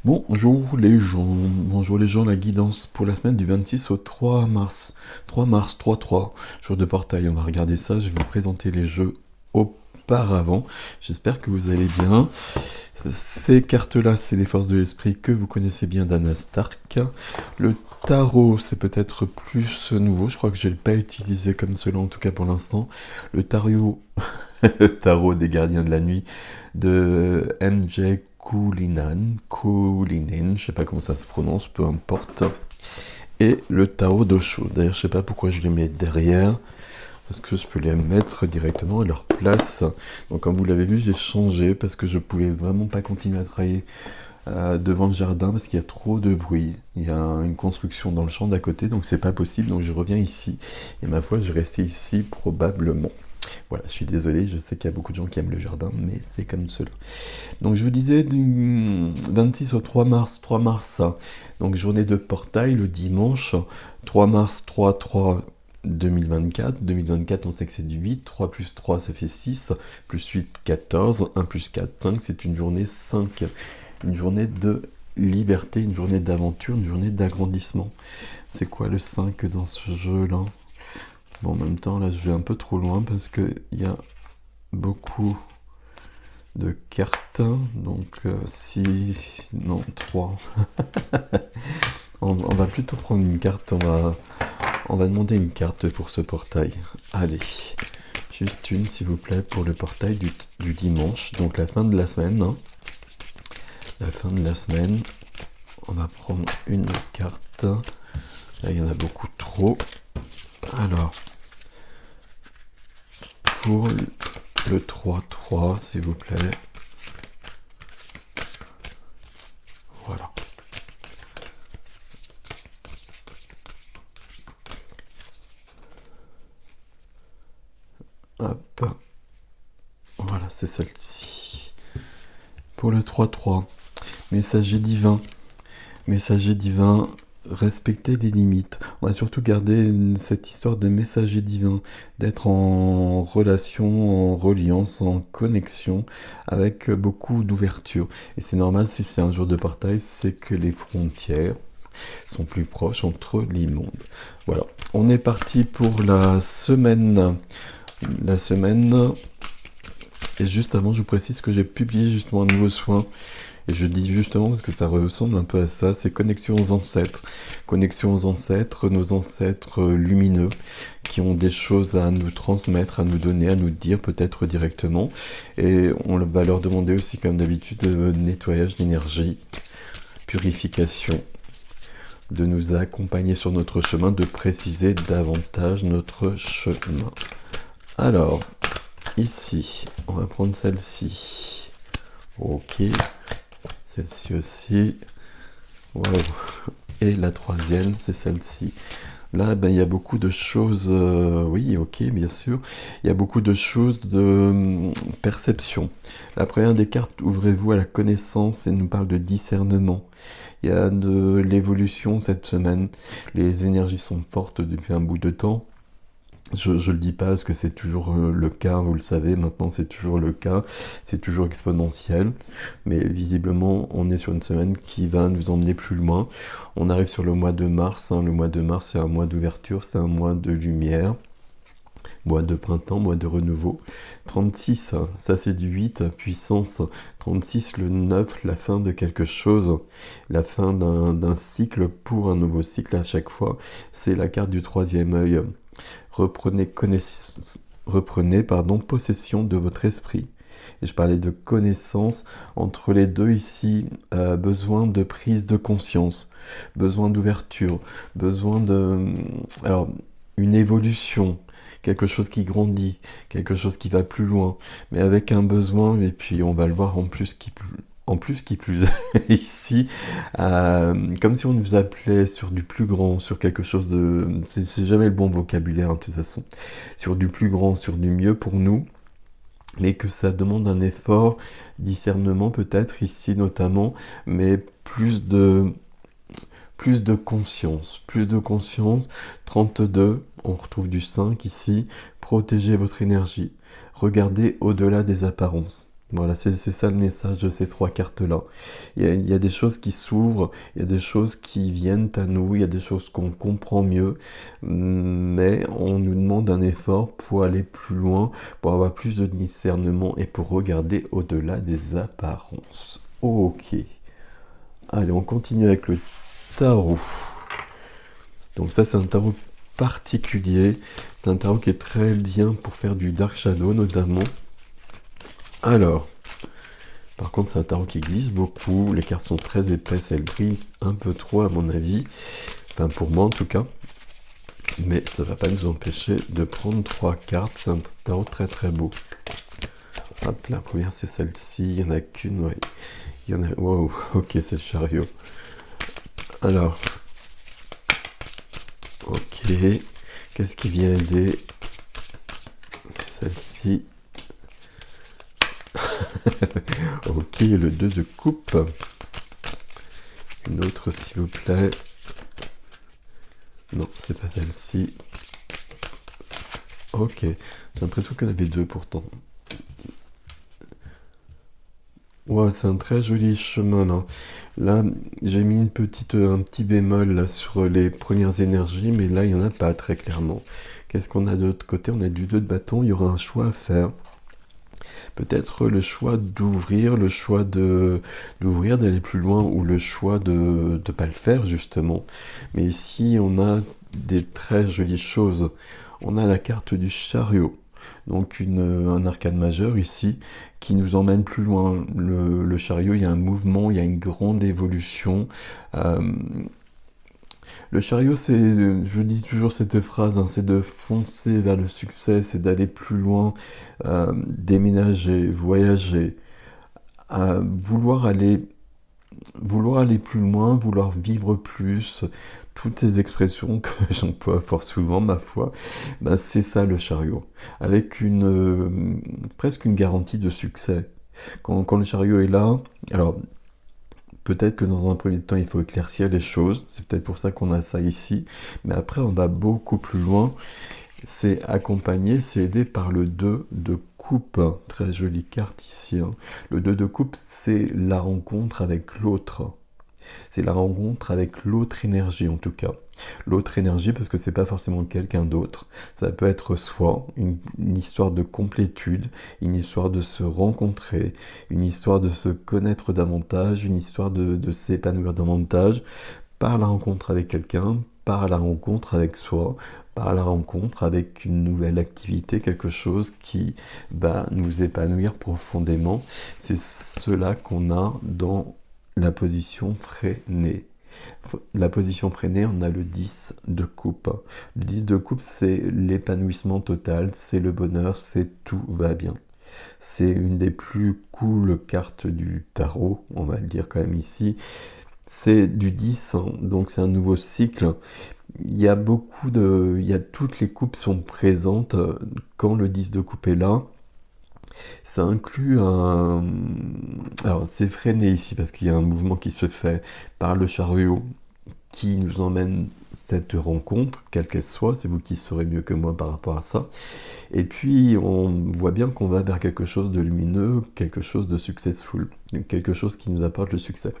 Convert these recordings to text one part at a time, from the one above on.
Bonjour les gens, la guidance pour la semaine du 26 au 3 mars. 3 mars, 3-3, jour de portail, on va regarder ça, je vais vous présenter les jeux auparavant. J'espère que vous allez bien. Ces cartes-là, c'est les forces de l'esprit que vous connaissez bien d'Anna Stark. Le tarot, c'est peut-être plus nouveau, je crois que je ne l'ai pas utilisé comme cela en tout cas pour l'instant. Le tarot, le tarot des gardiens de la nuit de MJ Koulinen, je sais pas comment ça se prononce, peu importe. Et le Tao d'Osho. D'ailleurs, je sais pas pourquoi je les mets derrière, parce que je peux les mettre directement à leur place. Donc, comme vous l'avez vu, j'ai changé parce que je pouvais vraiment pas continuer à travailler devant le jardin parce qu'il y a trop de bruit. Il y a une construction dans le champ d'à côté, donc c'est pas possible. Donc, je reviens ici. Et ma foi, je vais rester ici probablement. Voilà, je suis désolé, je sais qu'il y a beaucoup de gens qui aiment le jardin, mais c'est comme cela. Donc je vous disais du 26 au 3 mars, donc journée de portail le dimanche, 3 mars, 3-3, 2024. 2024, on sait que c'est du 8, 3 plus 3 ça fait 6, plus 8, 14, 1 plus 4, 5, c'est une journée 5, une journée de liberté, une journée d'aventure, une journée d'agrandissement. C'est quoi le 5 dans ce jeu-là? Bon, en même temps, là, je vais un peu trop loin parce qu'il y a beaucoup de cartes. Donc, non, 3. On va plutôt prendre une carte. On va demander une carte pour ce portail. Allez, juste une, s'il vous plaît, pour le portail du dimanche. Donc, la fin de la semaine. Hein. La fin de la semaine. On va prendre une carte. Là, il y en a beaucoup trop. Alors, pour le 3-3, s'il vous plaît. Voilà. Hop. Voilà, c'est celle-ci. Pour le 3-3, messager divin. Messager divin, respecter les limites. On va surtout garder cette histoire de messager divin, d'être en relation, en reliance, en connexion, avec beaucoup d'ouverture. Et c'est normal si c'est un jour de portail, c'est que les frontières sont plus proches entre les mondes. Voilà, on est parti pour la semaine. La semaine, et juste avant, je vous précise que j'ai publié justement un nouveau soin. Et je dis justement parce que ça ressemble un peu à ça, c'est connexion aux ancêtres. Connexion aux ancêtres, nos ancêtres lumineux, qui ont des choses à nous transmettre, à nous donner, à nous dire peut-être directement. Et on va leur demander aussi, comme d'habitude, de nettoyage d'énergie, purification, de nous accompagner sur notre chemin, de préciser davantage notre chemin. Alors, ici, on va prendre celle-ci. Ok. Celle-ci aussi. Wow. Et la troisième, c'est celle-ci. Là, ben, il y a beaucoup de choses... oui, ok, bien sûr. Il y a beaucoup de choses de perception. La première des cartes, ouvrez-vous à la connaissance et nous parle de discernement. Il y a de l'évolution cette semaine. Les énergies sont fortes depuis un bout de temps. Je le dis pas parce que c'est toujours le cas, vous le savez, maintenant c'est toujours le cas, c'est toujours exponentiel, mais visiblement on est sur une semaine qui va nous emmener plus loin. On arrive sur le mois de mars, hein. Le mois de mars c'est un mois d'ouverture, c'est un mois de lumière, mois de printemps, mois de renouveau. 36, hein, ça c'est du 8, puissance. 36, le 9, la fin de quelque chose, la fin d'un cycle pour un nouveau cycle à chaque fois, c'est la carte du troisième œil. Reprenez possession de votre esprit. Et je parlais de connaissance. Entre les deux ici, besoin de prise de conscience, besoin d'ouverture, besoin de... Alors, une évolution, quelque chose qui grandit, quelque chose qui va plus loin, mais avec un besoin, et puis on va le voir qui plus ici, comme si on nous appelait sur du plus grand, sur quelque chose de... C'est jamais le bon vocabulaire, hein, de toute façon. Sur du plus grand, sur du mieux pour nous, mais que ça demande un effort, discernement peut-être, ici notamment, mais plus de conscience. 32, on retrouve du 5 ici, protégez votre énergie, regardez au-delà des apparences. Voilà, c'est ça le message de ces trois cartes-là. Il y a des choses qui s'ouvrent, il y a des choses qui viennent à nous, il y a des choses qu'on comprend mieux, mais on nous demande un effort pour aller plus loin, pour avoir plus de discernement et pour regarder au-delà des apparences. Ok. Allez, on continue avec le tarot. Donc ça, c'est un tarot particulier. C'est un tarot qui est très bien pour faire du Dark Shadow, notamment. Alors, par contre, c'est un tarot qui glisse beaucoup. Les cartes sont très épaisses, elles brillent un peu trop, à mon avis. Enfin, pour moi, en tout cas. Mais ça ne va pas nous empêcher de prendre 3 cartes. C'est un tarot très très beau. Hop, la première, c'est celle-ci. Il n'y en a qu'une, ouais. Il y en a... Wow, ok, c'est le chariot. Alors... Ok, qu'est-ce qui vient aider? C'est celle-ci. Ok, le 2 de coupe. Une autre, s'il vous plaît. Non, c'est pas celle-ci. Ok, j'ai l'impression qu'il y en avait 2 pourtant. Ouais, c'est un très joli chemin là. Là, j'ai mis un petit bémol là sur les premières énergies, mais là, il n'y en a pas très clairement. Qu'est-ce qu'on a de l'autre côté? On a du 2 de bâton, il y aura un choix à faire. Peut-être le choix d'ouvrir, le choix d'ouvrir, d'aller plus loin, ou le choix de ne pas le faire justement. Mais ici, on a des très jolies choses. On a la carte du chariot. Donc un arcane majeur ici qui nous emmène plus loin. Le chariot, il y a un mouvement, il y a une grande évolution. Le chariot, je dis toujours cette phrase, hein, c'est de foncer vers le succès, c'est d'aller plus loin, déménager, voyager, vouloir aller plus loin, vouloir vivre plus, toutes ces expressions que j'emploie fort souvent, ma foi, ben c'est ça le chariot, avec presque une garantie de succès. Quand le chariot est là, alors peut-être que dans un premier temps il faut éclaircir les choses, c'est peut-être pour ça qu'on a ça ici, mais après on va beaucoup plus loin, c'est accompagné, c'est aidé par le 2 de coupe, très jolie carte ici. Hein. Le 2 de coupe, c'est la rencontre avec l'autre. C'est la rencontre avec l'autre énergie en tout cas. L'autre énergie parce que c'est pas forcément quelqu'un d'autre. Ça peut être soi, une histoire de complétude, une histoire de se rencontrer, une histoire de se connaître davantage, une histoire de s'épanouir davantage par la rencontre avec quelqu'un, par la rencontre avec soi, par la rencontre avec une nouvelle activité, quelque chose qui va nous épanouir profondément. C'est cela qu'on a dans la position freinée. La position freinée, on a le 10 de coupe. Le 10 de coupe, c'est l'épanouissement total, c'est le bonheur, c'est tout va bien. C'est une des plus cool cartes du tarot, on va le dire quand même ici. C'est du 10, hein, donc c'est un nouveau cycle. Il y a toutes les coupes sont présentes quand le 10 de coupe est là. Ça inclut un... Alors, c'est freiné ici parce qu'il y a un mouvement qui se fait par le chariot qui nous emmène cette rencontre, quelle qu'elle soit, c'est vous qui saurez mieux que moi par rapport à ça. Et puis, on voit bien qu'on va vers quelque chose de lumineux, quelque chose de successful, quelque chose qui nous apporte le succès.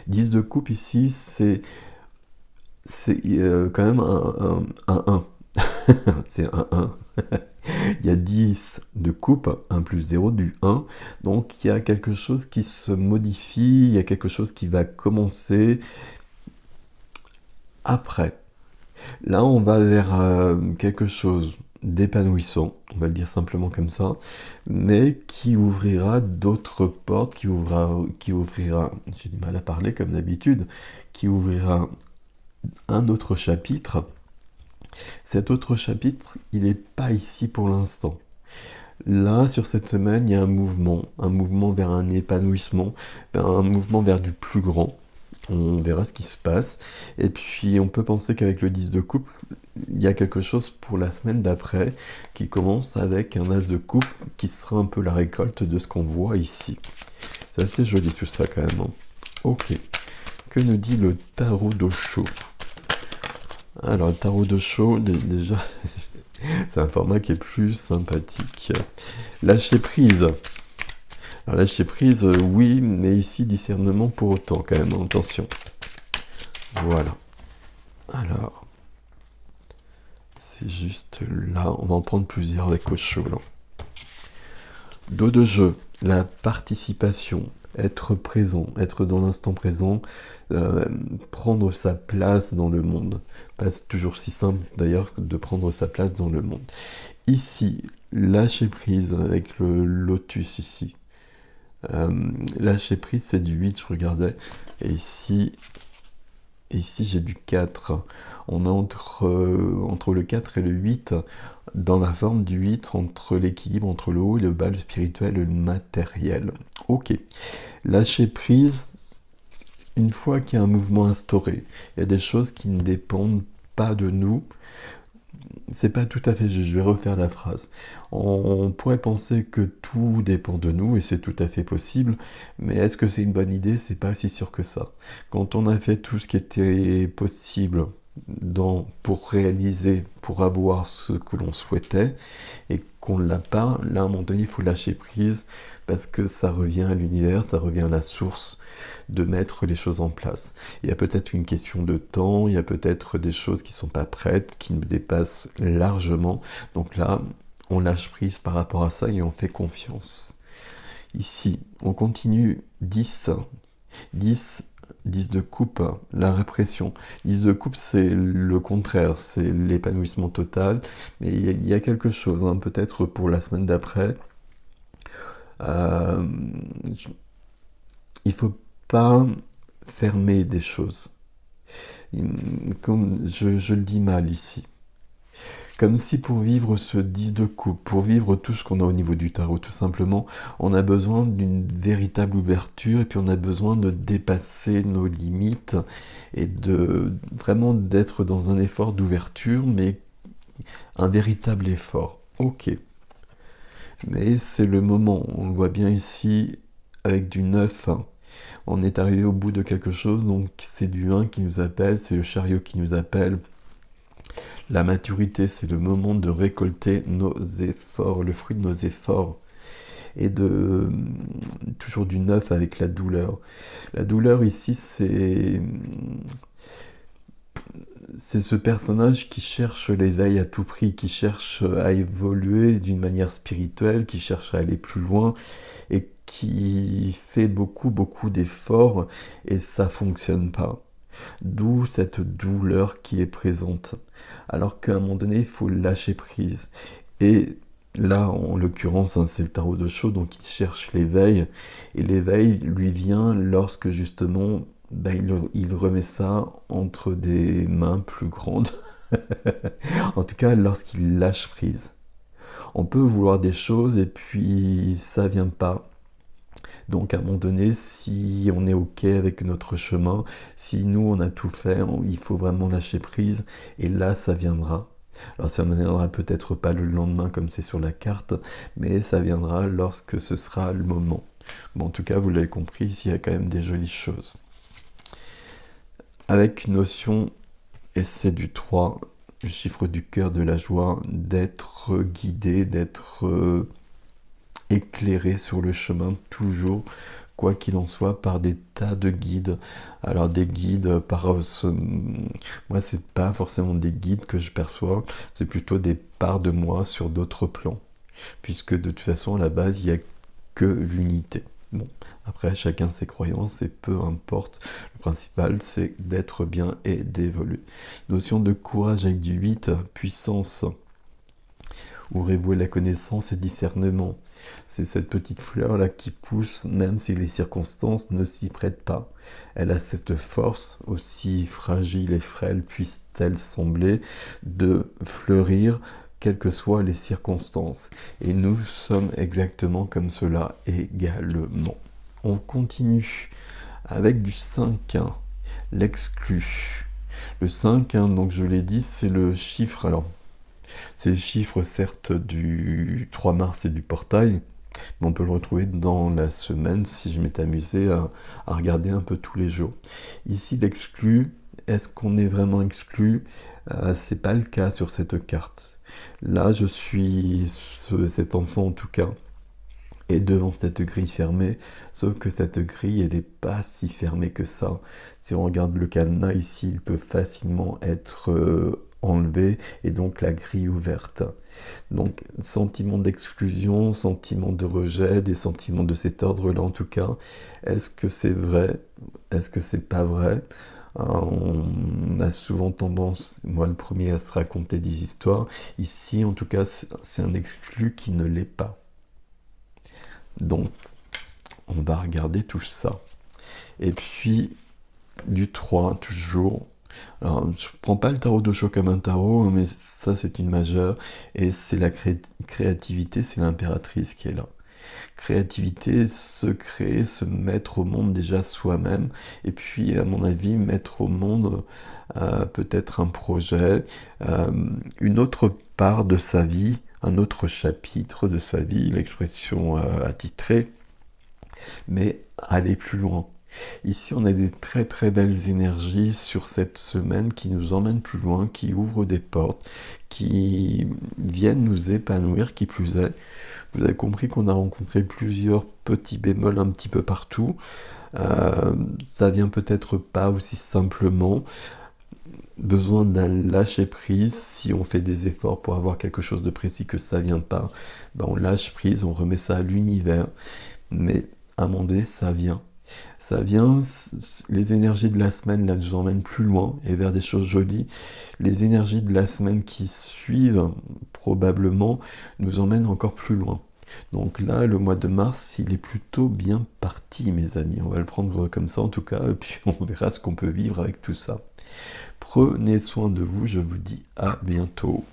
10 de coupe ici, c'est quand même un 1. C'est un 1. Il y a 10 de coupe, 1 plus 0 du 1. Donc il y a quelque chose qui se modifie, il y a quelque chose qui va commencer après. Là, on va vers quelque chose d'épanouissant, on va le dire simplement comme ça, mais qui ouvrira d'autres portes, qui ouvrira, j'ai du mal à parler comme d'habitude, qui ouvrira un autre chapitre. Cet autre chapitre, il n'est pas ici pour l'instant. Là, sur cette semaine, il y a un mouvement vers un épanouissement, un mouvement vers du plus grand. On verra ce qui se passe. Et puis, on peut penser qu'avec le 10 de coupe, il y a quelque chose pour la semaine d'après qui commence avec un as de coupe qui sera un peu la récolte de ce qu'on voit ici. C'est assez joli tout ça quand même. Hein. Ok. Que nous dit le tarot d'Osho? Alors, le tarot d'Osho, déjà, c'est un format qui est plus sympathique. Lâcher prise. Alors lâcher prise, oui, mais ici discernement pour autant quand même, hein, attention. Voilà. Alors, c'est juste là, on va en prendre plusieurs avec au chaud là. Dos de jeu, la participation, être présent, être dans l'instant présent, prendre sa place dans le monde. Pas toujours si simple d'ailleurs de prendre sa place dans le monde. Ici, lâcher prise avec le lotus ici. Lâcher prise, c'est du 8, je regardais. Et ici j'ai du 4. On a entre le 4 et le 8, dans la forme du 8, entre l'équilibre entre le haut et le bas, le spirituel et le matériel. Ok. Lâcher prise, une fois qu'il y a un mouvement instauré, il y a des choses qui ne dépendent pas de nous. C'est pas tout à fait juste, je vais refaire la phrase. On pourrait penser que tout dépend de nous, et c'est tout à fait possible, mais est-ce que c'est une bonne idée? C'est pas si sûr que ça. Quand on a fait tout ce qui était possible pour réaliser, pour avoir ce que l'on souhaitait, et qu'on ne l'a pas, là à un moment donné, il faut lâcher prise, parce que ça revient à l'univers, ça revient à la source de mettre les choses en place. Il y a peut-être une question de temps, il y a peut-être des choses qui ne sont pas prêtes, qui nous dépassent largement. Donc là, on lâche prise par rapport à ça et on fait confiance. Ici, on continue 10. 10 de coupe, la répression. 10 de coupe, c'est le contraire, c'est l'épanouissement total. Mais il y a quelque chose, hein, peut-être pour la semaine d'après. Il faut pas fermer des choses. Comme je le dis mal ici. Comme si pour vivre ce 10 de coupe, pour vivre tout ce qu'on a au niveau du tarot, tout simplement, on a besoin d'une véritable ouverture et puis on a besoin de dépasser nos limites et de vraiment d'être dans un effort d'ouverture, mais un véritable effort. Ok. Mais c'est le moment, on le voit bien ici avec du 9. On est arrivé au bout de quelque chose, donc c'est du 1 qui nous appelle, c'est le chariot qui nous appelle. La maturité, c'est le moment de récolter nos efforts, le fruit de nos efforts. Et toujours du 9 avec la douleur. La douleur ici, c'est ce personnage qui cherche l'éveil à tout prix, qui cherche à évoluer d'une manière spirituelle, qui cherche à aller plus loin et qui fait beaucoup d'efforts et ça fonctionne pas. D'où cette douleur qui est présente. Alors qu'à un moment donné, il faut lâcher prise. Et là, en l'occurrence, hein, c'est le tarot de Sceaux, donc il cherche l'éveil. Et l'éveil lui vient lorsque justement, il remet ça entre des mains plus grandes. En tout cas, lorsqu'il lâche prise. On peut vouloir des choses et puis ça vient pas. Donc à un moment donné, si on est OK avec notre chemin, si nous on a tout fait, il faut vraiment lâcher prise et là ça viendra. Alors ça ne viendra peut-être pas le lendemain comme c'est sur la carte, mais ça viendra lorsque ce sera le moment. Bon, en tout cas, vous l'avez compris, ici il y a quand même des jolies choses. Avec une notion, et c'est du 3, le chiffre du cœur de la joie, d'être guidé, d'être éclairé sur le chemin, toujours, quoi qu'il en soit, par des tas de guides. Alors des guides, moi c'est pas forcément des guides que je perçois, c'est plutôt des parts de moi sur d'autres plans, puisque de toute façon à la base il n'y a que l'unité. Bon, après chacun ses croyances et peu importe, le principal c'est d'être bien et d'évoluer. Notion de courage avec du 8, puissance, ouvrez-vous à la connaissance et discernement. C'est cette petite fleur là qui pousse même si les circonstances ne s'y prêtent pas. Elle a cette force, aussi fragile et frêle puisse-t-elle sembler, de fleurir quelles que soient les circonstances. Et nous sommes exactement comme cela également. On continue avec du 5, hein, l'exclu. Le 5, hein, donc je l'ai dit, c'est le chiffre, alors c'est le chiffre certes du 3 mars et du portail, mais on peut le retrouver dans la semaine si je m'étais amusé à regarder un peu tous les jours. Ici l'exclu, est-ce qu'on est vraiment exclu? C'est pas le cas sur cette carte. Là je suis cet enfant en tout cas. est devant cette grille fermée, sauf que cette grille, elle n'est pas si fermée que ça. Si on regarde le cadenas ici, il peut facilement être enlevé, et donc la grille ouverte. Donc, sentiment d'exclusion, sentiment de rejet, des sentiments de cet ordre-là en tout cas. Est-ce que c'est vrai? Est-ce que c'est pas vrai? On a souvent tendance, moi le premier, à se raconter des histoires. Ici, en tout cas, c'est un exclu qui ne l'est pas. Donc, on va regarder tout ça. Et puis, du 3, toujours. Alors, je prends pas le tarot de choc comme un tarot, mais ça, c'est une majeure. Et c'est la créativité, c'est l'impératrice qui est là. Créativité, se créer, se mettre au monde déjà soi-même. Et puis, à mon avis, mettre au monde peut-être un projet, une autre part de sa vie, un autre chapitre de sa vie, l'expression attitrée, mais aller plus loin. Ici, on a des très très belles énergies sur cette semaine qui nous emmènent plus loin, qui ouvrent des portes, qui viennent nous épanouir, qui plus est. Vous avez compris qu'on a rencontré plusieurs petits bémols un petit peu partout. Ça vient peut-être pas aussi simplement. Besoin d'un lâcher prise. Si on fait des efforts pour avoir quelque chose de précis que ça vient pas, ben on lâche prise, on remet ça à l'univers. Mais à un moment donné, ça vient. Ça vient, les énergies de la semaine là, nous emmènent plus loin et vers des choses jolies. Les énergies de la semaine qui suivent, probablement, nous emmènent encore plus loin. Donc là, le mois de mars, il est plutôt bien parti, mes amis. On va le prendre comme ça en tout cas, et puis on verra ce qu'on peut vivre avec tout ça. Prenez soin de vous, je vous dis à bientôt.